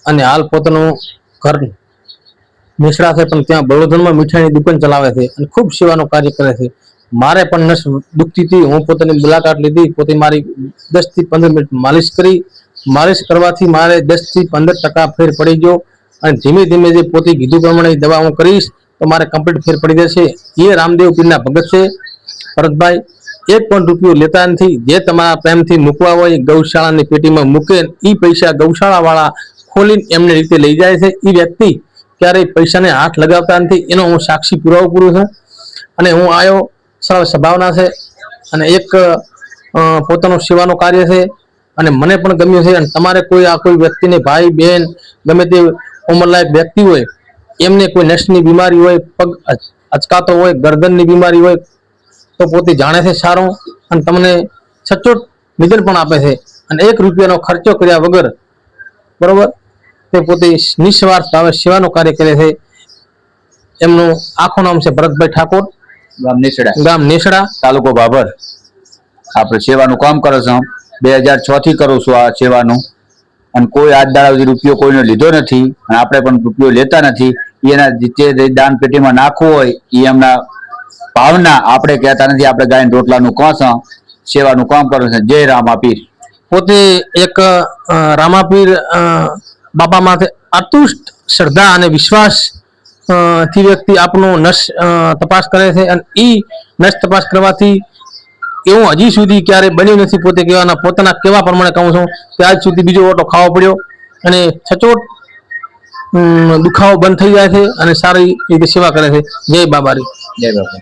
અને હાલ પોતાનું ઘર મિશ્રા છે પણ ત્યાં બળોદરમાં મીઠાઈની દુકાન ચલાવે છે અને ખૂબ સેવાનું કાર્ય કરે છે. મારે પણ નસ દુખતી હતી, હું પોતાની મુલાકાત લીધી, પોતે મારી 10 થી 15 મિનિટ માલિશ કરી. માલિશ કરવાથી મારે 10 થી 15% ફેર પડી ગયો અને ધીમે ધીમે જે પોતે કીધું પ્રમાણે દવા હું કરીશ તો મારે કમ્પ્લીટ ફેર પડી જશે. એ રામદેવ પીરના ભગત છે ભરતભાઈ. 1 પણ રૂપિયો લેતા નથી. જે તમારા પ્રેમથી મૂકવા હોય ગૌશાળાની પેટીમાં મૂકે, એ પૈસા ગૌશાળા વાળા ખોલીને એમને રીતે લઈ જાય છે. એ વ્યક્તિ ક્યારેય પૈસાને હાથ લગાવતા નથી, એનો હું સાક્ષી પુરાવો પૂરું છું. અને હું આવ્યો, સરળ સ્વભાવના છે અને એક પોતાનું સેવાનું કાર્ય છે અને મને પણ ગમ્યું છે. અને તમારે કોઈ આ કોઈ વ્યક્તિને ભાઈ બહેન ગમે તે ઉંમરલાયક વ્યક્તિ હોય, એમને કોઈ નસની બીમારી હોય, પગ અચકાતો હોય, ગરદનની બીમારી હોય તો પોતે જાણે છે સારું અને તમને સચોટ નિદાન પણ આપે છે અને 1 રૂપિયાનો ખર્ચો કર્યા વગર, બરોબર, તે પોતે નિસ્વાર્થ ભાવે સેવાનું કાર્ય કરે છે. એમનું આખું નામ છે ભરતભાઈ ઠાકોર, ગામ નેસડા, તાલુકો ભાભર. આપણે સેવાનું કામ કરો છો. 2006 થી કરું છું આ સેવાનું અને કોઈ આજ દાડા સુધી રૂપિયો કોઈનો લીધો નથી અને આપણે પણ રૂપિયો લેતા નથી. એના જે દાન પેટીમાં નાખવું હોય એ એમના ભાવના આપણે કહેતા નથી. આપણે ગાયન રોટલાનું કોસ સેવાનું કામ કરું છે. જય રામાપીર. પોતે એક રામાપીર બાપા માથે અતુષ્ટ શ્રદ્ધા અને વિશ્વાસ થી વ્યક્તિ આપણું નસ તપાસ કરે છે અને એ નસ તપાસ કરવાથી એવું હજી સુધી ક્યારે બન્યું નથી. પોતે કહેવાના પોતાના કેવા પ્રમાણે કહું છું કે આજ સુધી બીજો ઓટો ખાવો પડ્યો અને સચોટ દુખાવો બંધ થઈ જાય છે અને સારી રીતે સેવા કરે છે. જય બાબારી. જય બાબા.